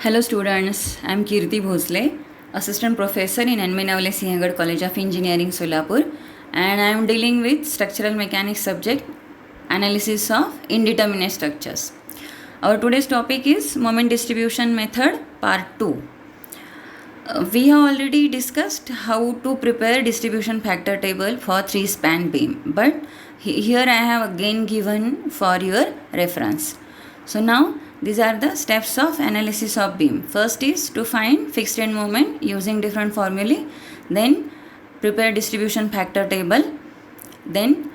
Hello students, I am Kirti Bhosle, Assistant Professor in N. Navale Sinhagad College of Engineering, Solapur, and I am dealing with Structural Mechanics subject, Analysis of Indeterminate Structures. Our today's topic is Moment Distribution Method Part 2. We have already discussed how to prepare distribution factor table for 3-span beam, but here I have again given for your reference. So now these are the steps of analysis of beam. First is to find fixed end moment using different formulae, then prepare distribution factor table, then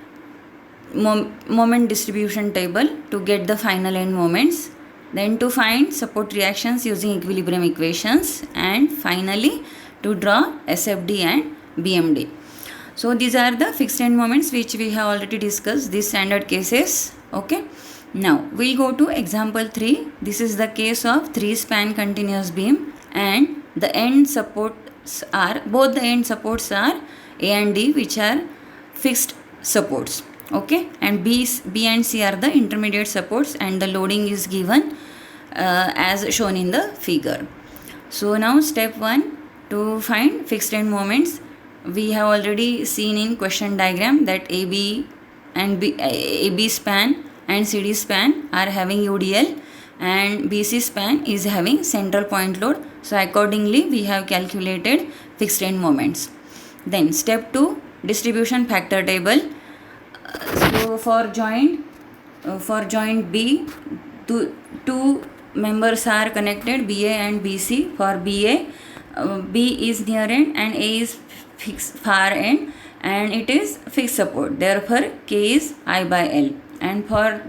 moment distribution table to get the final end moments, then to find support reactions using equilibrium equations, and finally to draw SFD and BMD. So these are the fixed end moments which we have already discussed, these standard cases. Okay, now we'll go to example 3. This is the case of 3-span continuous beam, and the end supports are, both the end supports are A and D, which are fixed supports. Okay, and B and C are the intermediate supports, and the loading is given as shown in the figure. So now step 1, to find fixed end moments, we have already seen in question diagram that AB and AB span and CD span are having UDL, and BC span is having central point load. So accordingly we have calculated fixed end moments. Then step 2, distribution factor table. So for joint B, two members are connected, BA and BC. For BA, B is near end and A is far end, and it is fixed support. Therefore, K is I by L. And for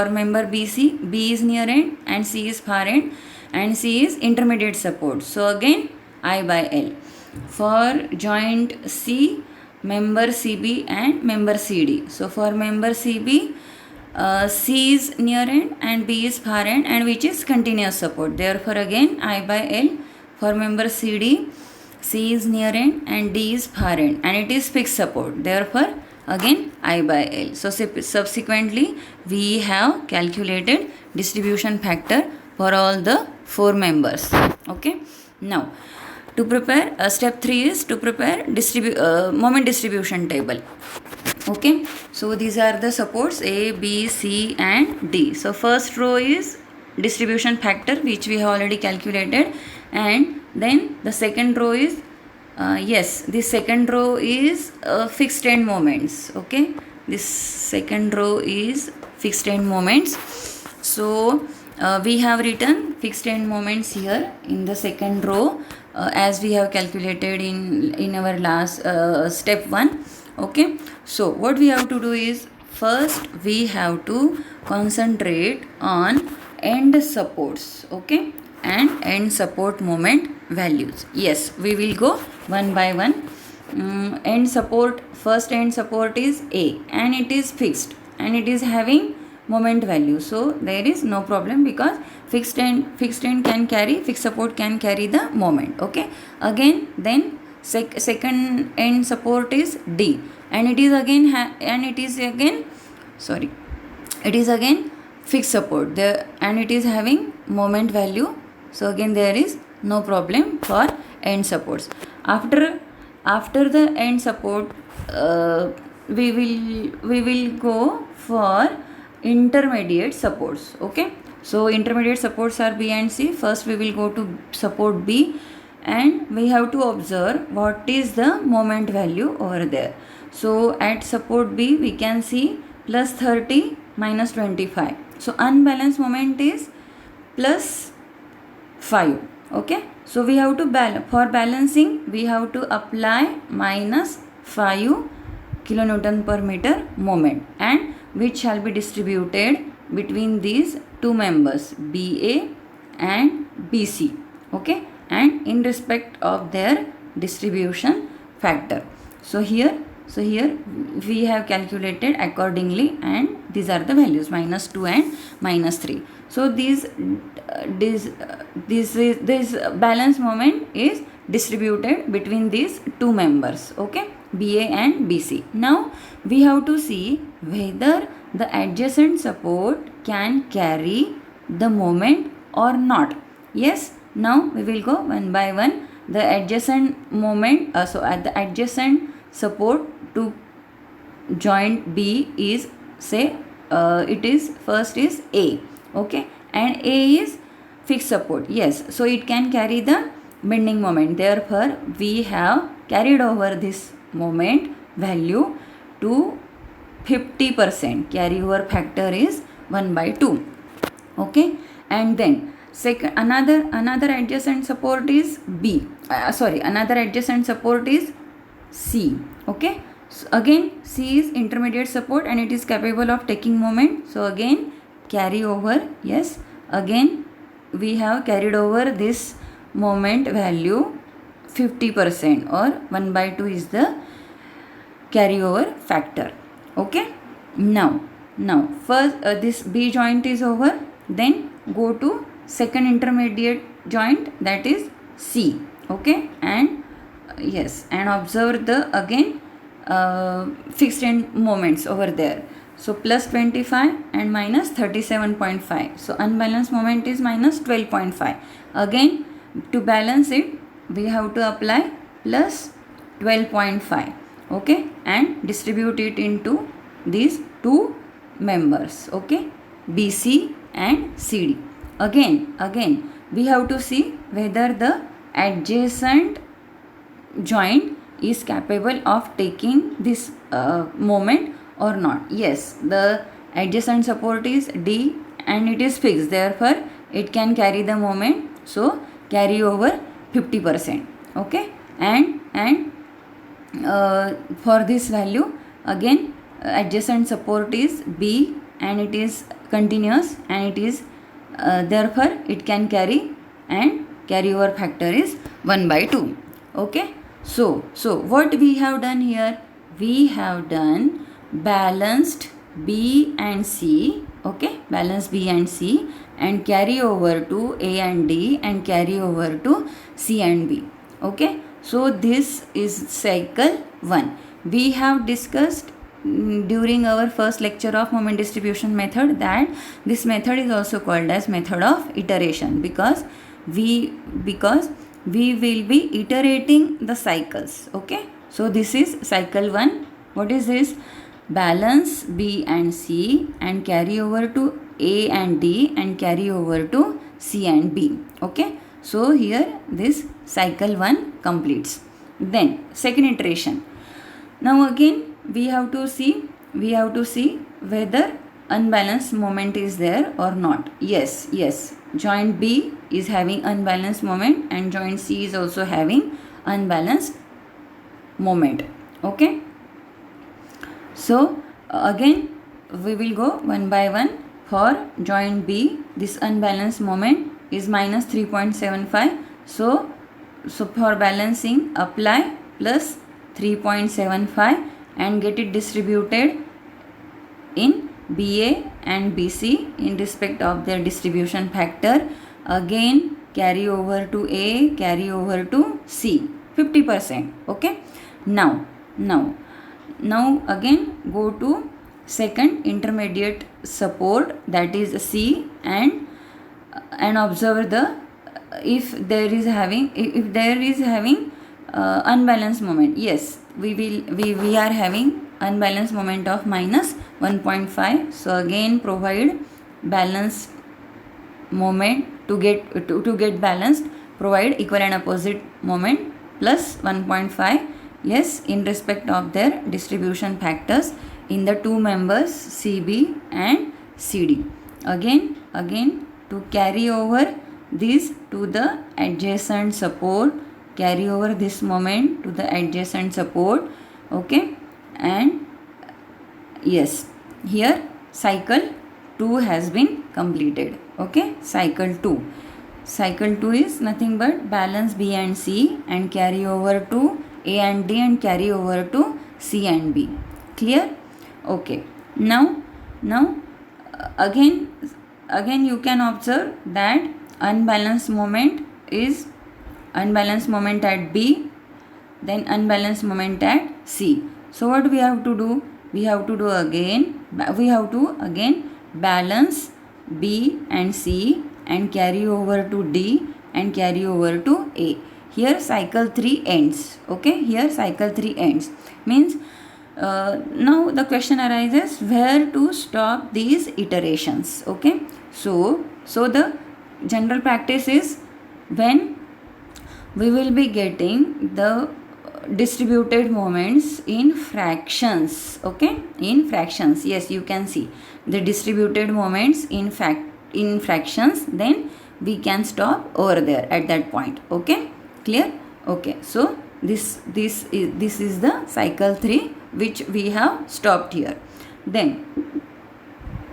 member BC, B is near end and C is far end, and C is intermediate support. So again I by L. For joint C, member CB and member CD. So for member CB, C is near end and B is far end, and which is continuous support. Therefore again I by L. For member CD, C is near end and D is far end, and it is fixed support. Therefore again I by L. So subsequently we have calculated distribution factor for all the 4 members. Okay, now to prepare step 3 is to prepare moment distribution table. Okay, so these are the supports A, B, C and D. So first row is distribution factor, which we have already calculated, and then the second row is this second row is fixed end moments. Okay, this second row is fixed end moments. So we have written fixed end moments here in the second row, as we have calculated in our last step 1. Okay, so what we have to do is, first we have to concentrate on end supports, okay, and end support moment values. Yes, we will go one by one. End support, first end support is A, and it is fixed and it is having moment value, so there is no problem because fixed end can carry, fixed support can carry the moment. Okay, again then second end support is D, and it is again it is again fixed support there, and it is having moment value, so again there is no problem for end supports. After the end support, we will go for intermediate supports. Okay, so intermediate supports are B and C. First we will go to support B, and we have to observe what is the moment value over there. So at support B we can see plus 30 minus 25. So unbalanced moment is plus 5. Okay, so we have to for balancing we have to apply minus 5 kilonewton per meter moment, and which shall be distributed between these two members BA and BC. Okay, and in respect of their distribution factor. So here we have calculated accordingly, and these are the values minus 2 and minus 3. So this balance moment is distributed between these two members. Okay, BA and BC. Now we have to see whether the adjacent support can carry the moment or not. Yes, now we will go one by one. The adjacent moment, so at the adjacent support to joint B is, say, it is first is A, okay, and A is fixed support. Yes, so it can carry the bending moment. Therefore, we have carried over this moment value to 50%. Carry over factor is 1 by 2. Okay, and then second, another adjacent support is B. Another adjacent support is C. Okay, so again C is intermediate support and it is capable of taking moment. So again carry over. Yes, again we have carried over this moment value 50%, or 1 by 2 is the carryover factor. Okay, now first this B joint is over, then go to second intermediate joint, that is C. Okay, and yes, and observe the again fixed end moments over there. So plus 25 and minus 37.5. So unbalanced moment is minus 12.5. Again to balance it we have to apply plus 12.5. Okay, and distribute it into these two members. Okay, BC and CD. Again we have to see whether the adjacent joint is capable of taking this moment or not. Yes, the adjacent support is D and it is fixed, therefore it can carry the moment. So carry over 50%. Okay, and for this value again adjacent support is B and it is continuous and it is therefore it can carry, and carry over factor is 1 by 2. Okay, so what we have done here, we have done balanced B and C. Okay, balance B and C and carry over to A and D and carry over to C and B. Okay, so this is cycle 1. We have discussed during our first lecture of moment distribution method that this method is also called as method of iteration, because we will be iterating the cycles. Okay, so this is cycle 1. What is this? Balance B and C and carry over to A and D and carry over to C and B. Okay, so here this cycle 1 completes. Then second iteration. Now again we have to see whether unbalanced moment is there or not. Yes, joint B is having unbalanced moment and joint C is also having unbalanced moment. Okay, so again we will go one by one. For joint B, this unbalanced moment is minus 3.75. So for balancing apply plus 3.75 and get it distributed in BA and BC in respect of their distribution factor. Again carry over to A, carry over to C, 50%. Okay, now again go to second intermediate support, that is C, and observe the if there is having unbalanced moment. Yes, we are having unbalanced moment of minus 1.5. So again provide balanced moment to get balanced, provide equal and opposite moment plus 1.5. Yes, in respect of their distribution factors in the two members CB and CD. Again to carry over this to the adjacent support, carry over this moment to the adjacent support. Okay, and yes, here cycle 2 has been completed. Okay, cycle 2 is nothing but balance B and C and carry over to A and D and carry over to C and B. Clear? Okay, now again you can observe that unbalanced moment is unbalanced moment at B, then unbalanced moment at C. So what we have to do? We have to again balance B and C and carry over to D and carry over to A. Here cycle 3 ends. Okay, here cycle 3 ends. Means now the question arises where to stop these iterations. Okay, so the general practice is when we will be getting the distributed moments in fractions. Okay, in fractions, yes, you can see the distributed moments in fractions, then we can stop over there at that point. Okay, clear? Okay, so this is the cycle 3 which we have stopped here. Then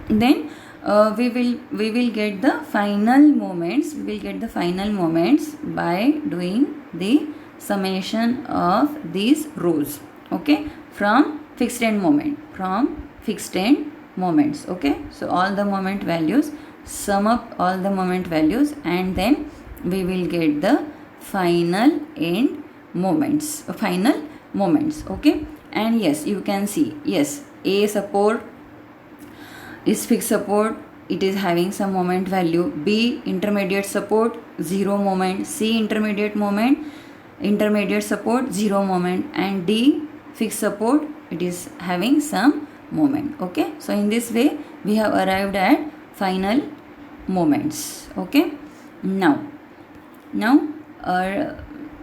we will get the final moments. We will get the final moments by doing the summation of these rows. Okay, from fixed end moments. Okay, so all the moment values, sum up all the moment values, and then we will get the final end moments, okay. And yes, you can see, yes, A support is fixed support, it is having some moment value. B intermediate support, 0 moment. C intermediate support, 0 moment. And D fixed support, it is having some moment. Okay, so in this way we have arrived at final moments. Okay, now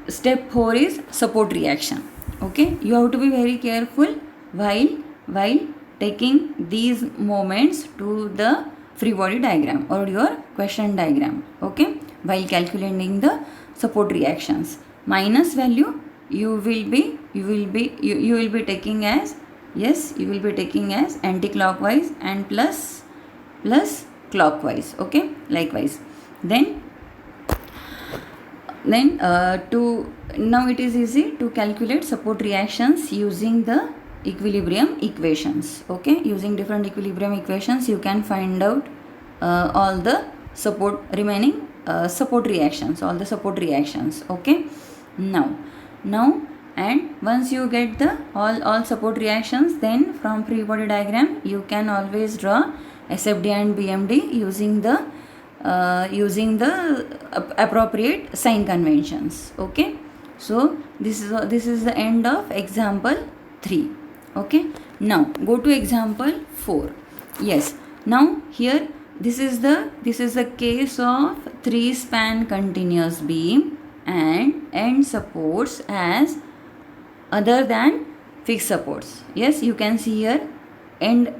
step 4 is support reaction. Okay, you have to be very careful while taking these moments to the free body diagram or your question diagram. Okay, while calculating the support reactions, minus value you will be taking as, yes, you will be taking as anti-clockwise, and plus clockwise. Okay, likewise. Then now it is easy to calculate support reactions using the equilibrium equations. Okay, using different equilibrium equations you can find out all the remaining support reactions, all the support reactions. Okay, now and once you get the all support reactions, then from free body diagram you can always draw SFD and BMD using the appropriate sign conventions. Okay, so this is the end of example 3. Okay, now go to example 4. Yes, now here this is the case of 3-span continuous beam and end supports as other than fixed supports. Yes, you can see here end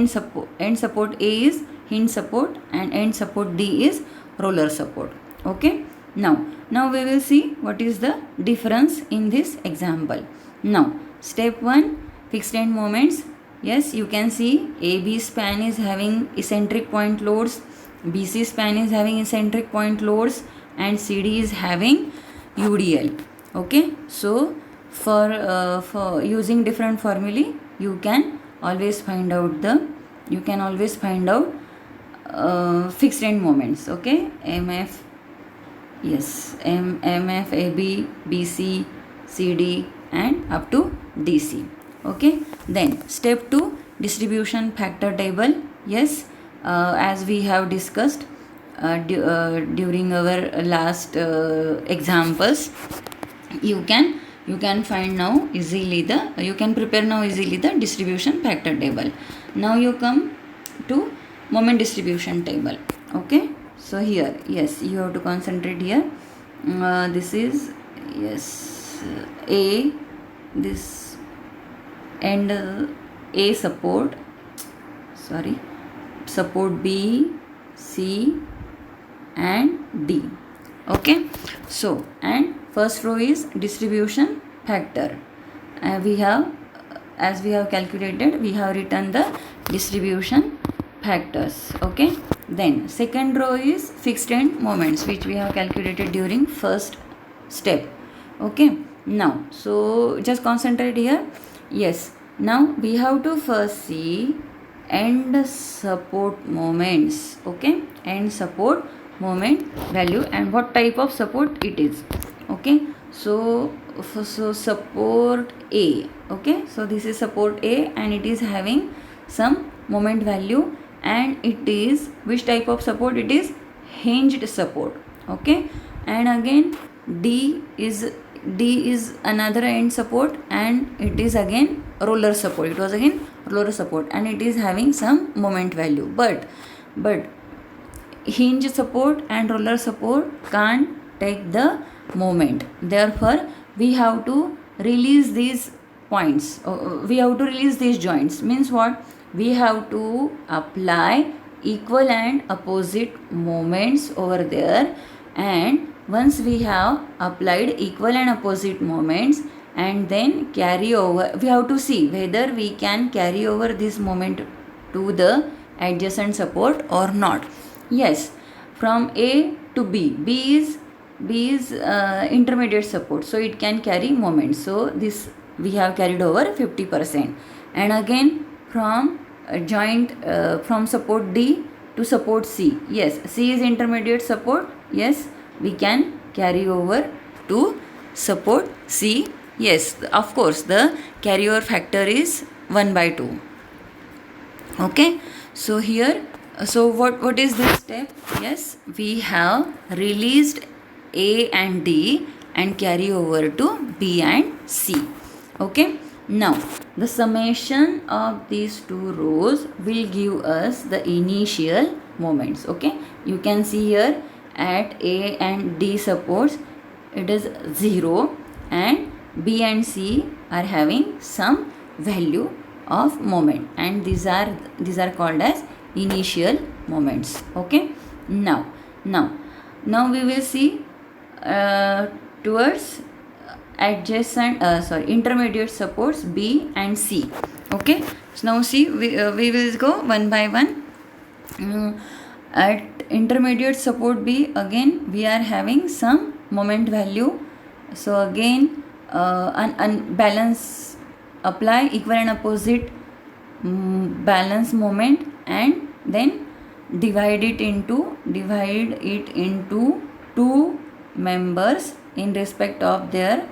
support A is hinge support and end support D is roller support. Okay, now we will see what is the difference in this example. Now step 1, fixed end moments. Yes, you can see AB span is having eccentric point loads, BC span is having eccentric point loads, and CD is having UDL. Okay, so for using different formulae you can always find out fixed end moments. Okay, MF, yes, MF, AB, BC, CD and up to DC. Okay, then step 2, distribution factor table. Yes, as we have discussed during our last examples, you can find now easily you can prepare now easily the distribution factor table. Now you come to moment distribution table. Okay, so here, yes, you have to concentrate here. This is, yes, A, this, and A support B, C and D. Okay, so and first row is distribution factor. As we have calculated, we have written the distribution factors. Okay, then second row is fixed end moments, which we have calculated during first step. Okay, now so just concentrate here. Yes, now we have to first see end support moments. Okay, end support moment value and what type of support it is. Okay, so support A. Okay, so this is support A and it is having some moment value, and it is which type of support? It is hinged support. Okay, and again D is another end support, and it is again roller support. It was again roller support, and it is having some moment value, but hinge support and roller support can't take the moment. Therefore we have to release these points, we have to release these joints. Means what? We have to apply equal and opposite moments over there, and once we have applied equal and opposite moments, and then carry over, we have to see whether we can carry over this moment to the adjacent support or not. Yes, from A to B is intermediate support, so it can carry moment. So this we have carried over 50%. And again from joint from support D to support C. Yes, C is intermediate support. Yes, we can carry over to support C. Yes, of course the carryover factor is 1/2. Okay, so here, so what is this step? Yes, we have released A and D and carry over to B and C. Okay, now the summation of these two rows will give us the initial moments. Okay, you can see here at A and D supports it is 0, and B and C are having some value of moment, and these are called as initial moments. Okay, now we will see towards adjacent intermediate supports B and C. Okay, so now see, we will go one by one. At intermediate support B, again we are having some moment value. So again unbalance, apply equal and opposite balance moment, and then divide it into two members in respect of their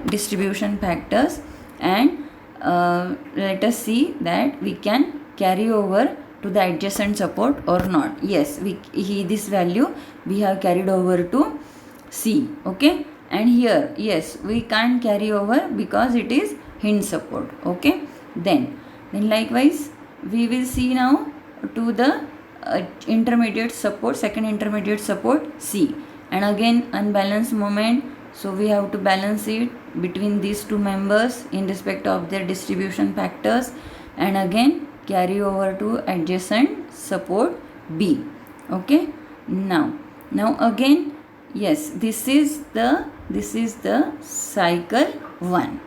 distribution factors, and let us see that we can carry over to the adjacent support or not. Yes, this value we have carried over to C. Okay, and here yes we can't carry over because it is hinge support. Okay, then likewise we will see now to the intermediate support, second intermediate support C, and again unbalanced moment, so we have to balance it between these two members in respect of their distribution factors, and again carry over to adjacent support B. Okay, now again, yes, this is the cycle 1.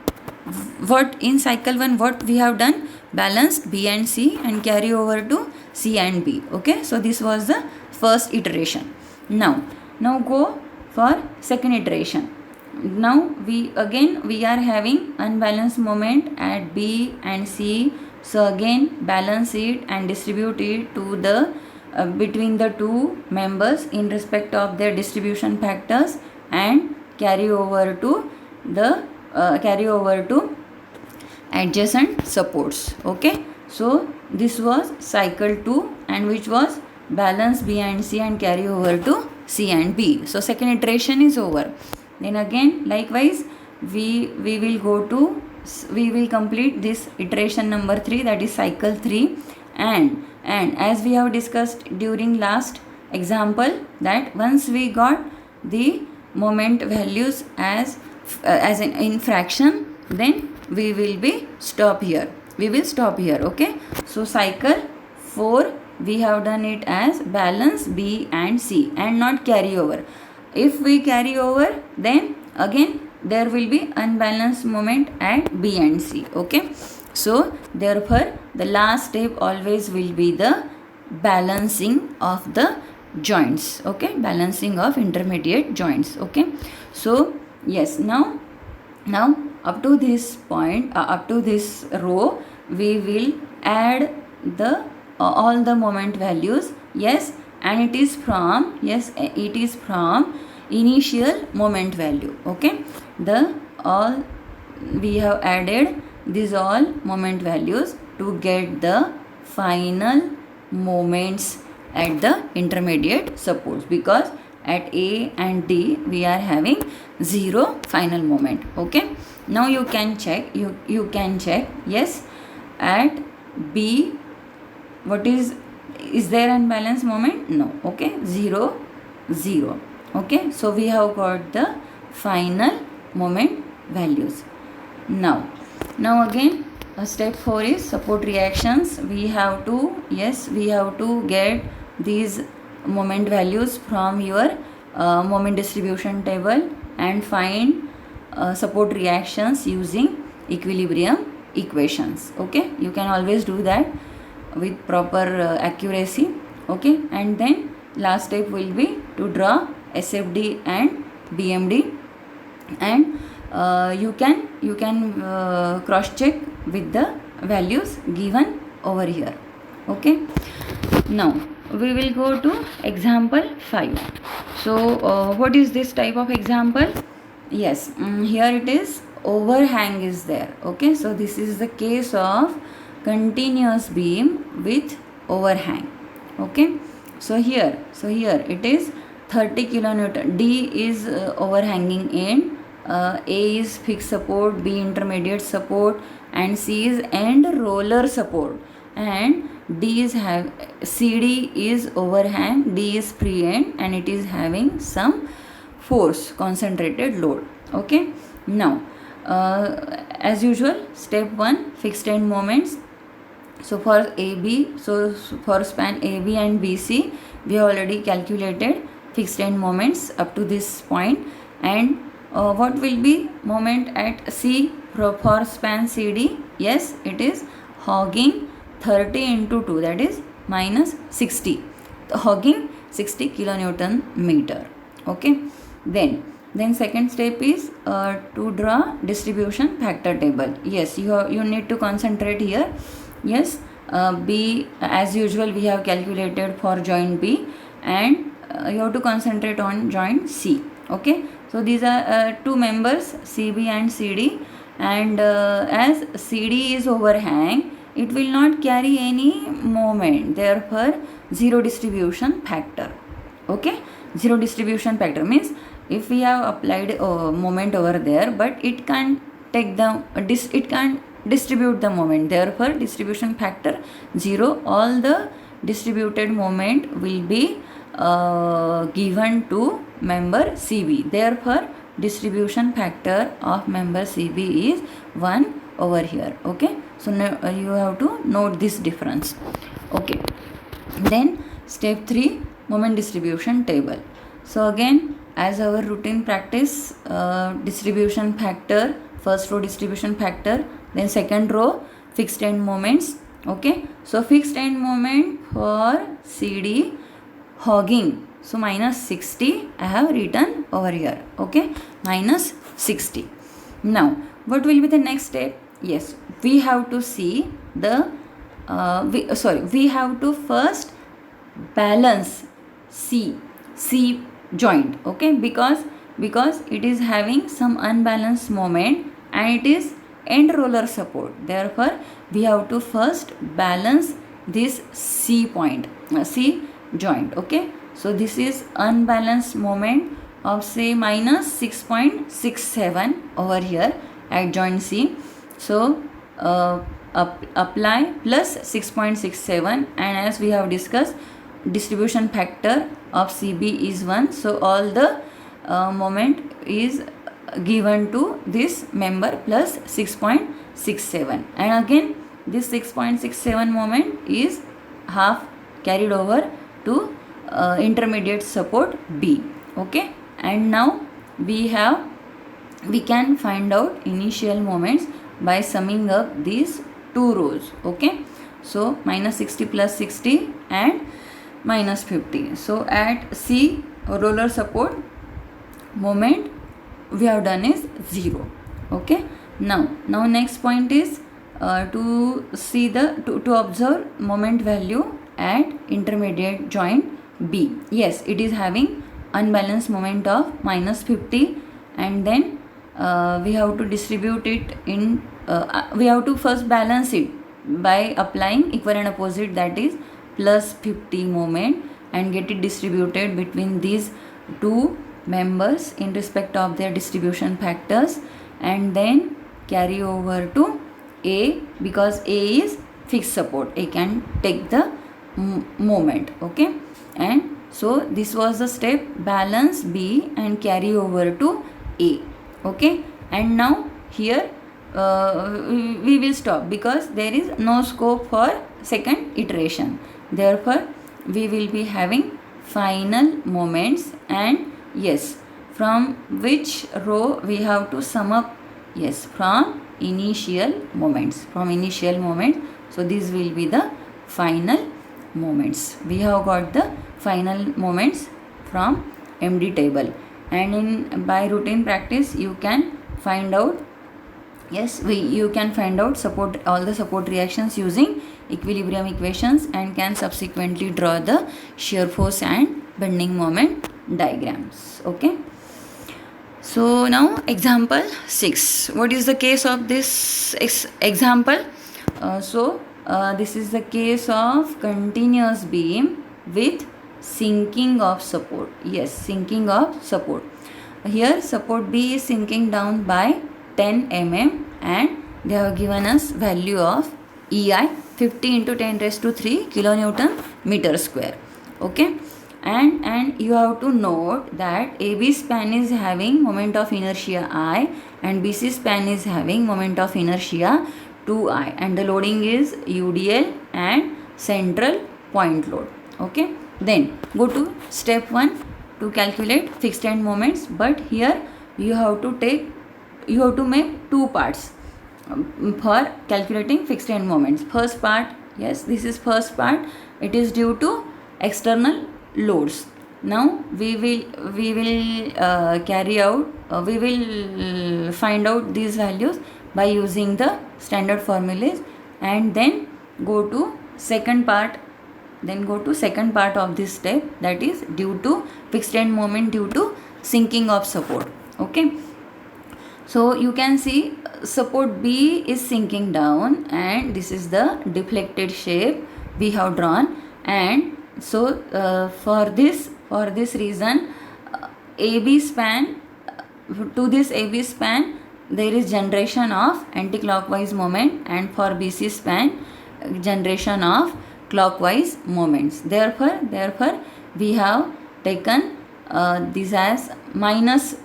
What in cycle 1 what we have done? Balanced B and C and carry over to C and B. Okay, so this was the first iteration. Now go for second iteration. Now we are having unbalanced moment at B and C, so again balance it and distribute it to the between the two members in respect of their distribution factors, and carry over to adjacent supports. Okay, so this was cycle 2, and which was balance B and C and carry over to C and B. So second iteration is over. Then again likewise we will complete this iteration number 3, that is cycle 3, and as we have discussed during last example, that once we got the moment values as in fraction, then we will stop here. Okay, so cycle 4 we have done it as balance B and C and not carry over. If we carry over, then again there will be unbalanced moment at B and C. Okay, so therefore the last step always will be the balancing of the joints. Okay, balancing of intermediate joints. Okay, so yes, now up to this point, up to this row, we will add the all the moment values. Yes, and it is from initial moment value. Okay, we have added these all moment values to get the final moments at the intermediate supports, because at A and D we are having 0 final moment. Okay, now you can check, you can check, yes, at B what is there unbalanced moment? No. Okay, 0 0. Okay, so we have got the final moment values. Now again, step 4 is support reactions. We have to get these moment values from your moment distribution table and find support reactions using equilibrium equations. Okay, you can always do that with proper accuracy. Okay, and then last step will be to draw SFD and BMD, and you can cross check with the values given over here. Okay, now we will go to example 5. So what is this type of example? Yes, here it is, overhang is there. Okay, so this is the case of continuous beam with overhang. Okay, so here it is 30 kilonewton. D is overhanging end, A is fixed support, B intermediate support, and C is end roller support, and D is CD is overhang, D is free end, and it is having some force, concentrated load. Okay, now as usual, step 1, fixed end moments. So for AB, so for span AB and BC, we have already calculated fixed end moments up to this point. And what will be moment at C for span CD? Yes, it is hogging 30 into 2, that is minus 60. Hogging 60 kilonewton meter. Okay, then second step is to draw distribution factor table. Yes, you need to concentrate here. Yes, B as usual we have calculated for joint B, and you have to concentrate on joint C. Okay, so these are two members, CB and CD, and as CD is overhang, it will not carry any moment, therefore 0 distribution factor. Okay, 0 distribution factor means if we have applied moment over there, but it can't take the it can't distribute the moment, therefore distribution factor 0. All the distributed moment will be given to member CB, therefore distribution factor of member CB is 1 over here. Okay, so now you have to note this difference. Okay, then step 3, moment distribution table. So again, as our routine practice, distribution factor, first row distribution factor, then second row fixed end moments. Okay, so fixed end moment for CD hogging, so minus 60 I have written over here. Okay, minus 60. Now what will be the next step? Yes, we have to see the we have to first balance C joint. Okay, because it is having some unbalanced moment and it is end roller support, therefore we have to first balance this C point, C joint. Okay, so this is unbalanced moment of say minus 6.67 over here at joint C. So apply plus 6.67, and as we have discussed, distribution factor of CB is 1, so all the moment is given to this member plus 6.67, and again this 6.67 moment is half carried over to intermediate support B. Okay, and now we can find out initial moments by summing up these two rows. Okay, so minus 60 plus 60 and minus 50. So at C roller support, moment we have done is 0. Okay, now next point is to see to observe moment value at intermediate joint B. Yes, it is having unbalanced moment of minus 50, and then we have to distribute it in we have to first balance it by applying equal and opposite, that is plus 50 moment and get it distributed between these two members in respect of their distribution factors, and then carry over to A, because A is fixed support, A can take the moment. Okay, and so this was the step, balance B and carry over to A. Okay, and now here we will stop because there is no scope for second iteration. Therefore we will be having final moments, and yes, from which row we have to sum up? Yes, from initial moments, so this will be the final moments. We have got the final moments from MD table, and in by routine practice you can find out, yes, you can find out all the support reactions using equilibrium equations, and can subsequently draw the shear force and bending moment diagrams. Okay, so now example 6. What is the case of this example? This is the case of continuous beam with sinking of support. Yes, sinking of support. Here support B is sinking down by 10 mm, and they have given us value of EI 50 into 10 raised to 3 kilonewton meter square. Okay, and you have to note that AB span is having moment of inertia I, and BC span is having moment of inertia 2I, and the loading is UDL and central point load. Okay, then go to step 1 to calculate fixed end moments, but here you have to make two parts for calculating fixed end moments. First part, yes, this is first part, it is due to external loads. Now we will find out these values by using the standard formulas, and then go to second part of this step, that is due to fixed end moment due to sinking of support. Okay, so you can see support B is sinking down, and this is the deflected shape we have drawn, and so for this reason AB span, to this AB span there is generation of anti-clockwise moment, and for BC span generation of clockwise moments. Therefore we have taken this as minus,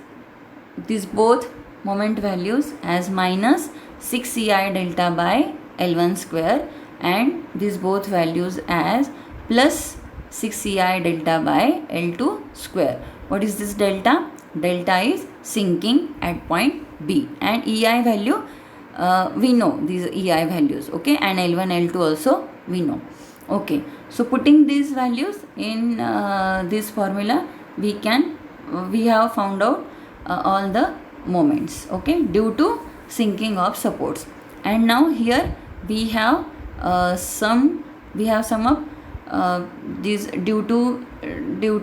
these both moment values as minus 6 EI delta by L1 square, and these both values as plus 6 EI delta by L2 square. What is this delta? Delta is sinking at point B, and EI value we know these EI values. Okay, and L1 L2 also we know. Okay, so putting these values in this formula, we have found out all the moments, okay, due to sinking of supports. And now here we have sum up these due to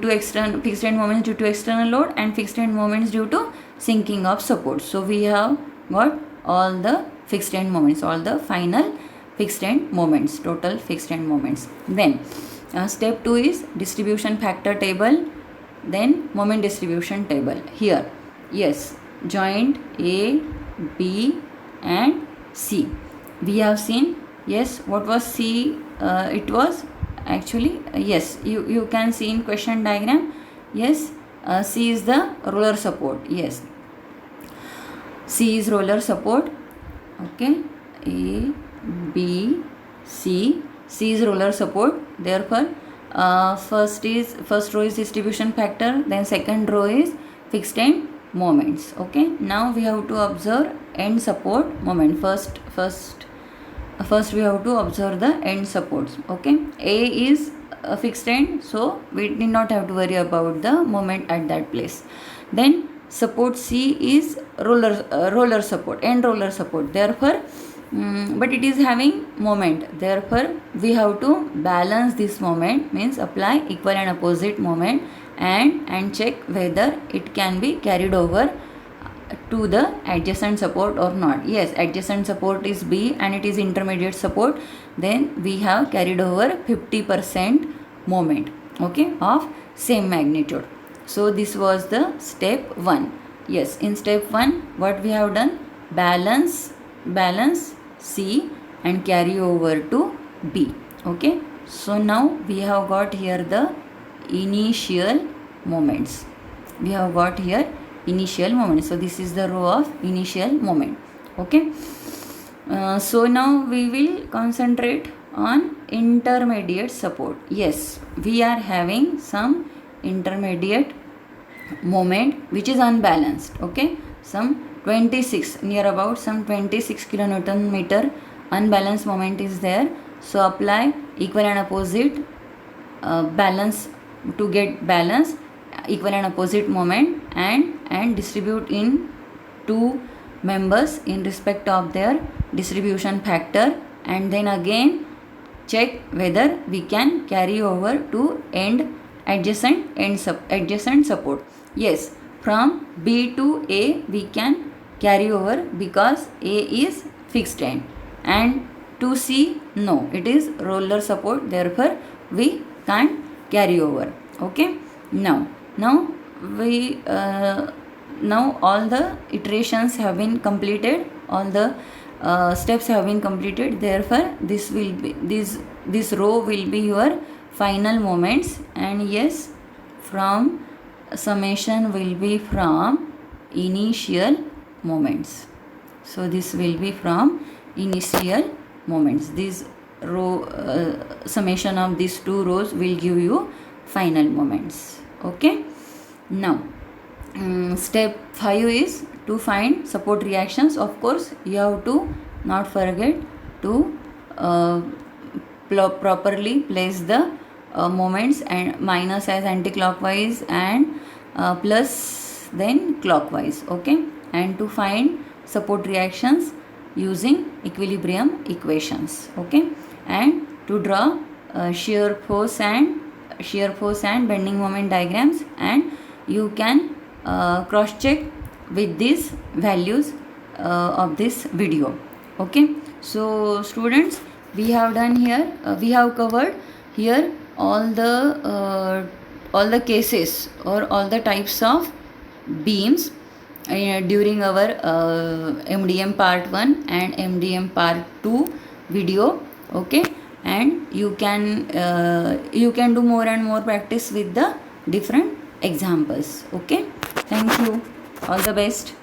external fixed end moments due to external load, and fixed end moments due to sinking of support. So we have got all the fixed end moments, all the final fixed end moments, total fixed end moments. Then step 2 is distribution factor table, then moment distribution table. Here, yes, joint A, B and C we have seen. Yes, what was C? It was actually yes, you can see in question diagram. Yes, C is the roller support. Yes, C is roller support. Okay, A, B, C. C is roller support. Therefore first row is distribution factor, then second row is fixed end moments. Okay, now we have to observe end support moment. First we have to observe the end supports. Okay, A is a fixed end, so we did not have to worry about the moment at that place. Then support C is roller support, end roller support. Therefore but it is having moment, therefore we have to balance this moment, means apply equal and opposite moment, and check whether it can be carried over to the adjacent support or not. Yes, adjacent support is B and it is intermediate support, then we have carried over 50% moment, okay, of same magnitude. So this was the step 1. Yes, in step 1 what we have done, balance C and carry over to B. Okay, so now we have got here the initial moments. We have got here initial moment. So this is the row of initial moment. Okay, so now we will concentrate on intermediate support. Yes, we are having some intermediate moment which is unbalanced. Okay, some 26, near about some 26 kilonewton meter unbalanced moment is there. So apply equal and opposite balance to get balance, equal and opposite moment, and distribute in two members in respect of their distribution factor, and then again check whether we can carry over to adjacent support. Yes, from B to A we can carry over because A is fixed end, and to C no, it is roller support, therefore we can't carry over. Okay, now we now all the iterations have been completed, all the steps have been completed, therefore this will be this row will be your final moments. And yes, from summation will be from initial moments. So this will be from initial moments. This row summation of these two rows will give you final moments. Okay, now step 5 is to find support reactions. Of course you have to not forget to properly place the moments, and minus as anti-clockwise and plus then clockwise. Okay, and to find support reactions using equilibrium equations. Okay, and to draw shear force and bending moment diagrams, and you can cross check with these values of this video. Okay, so students, we have done here, we have covered here all the cases or all the types of beams during our MDM part 1 and MDM part 2 video. Okay, and you can do more and more practice with the different examples. Okay, thank you, all the best.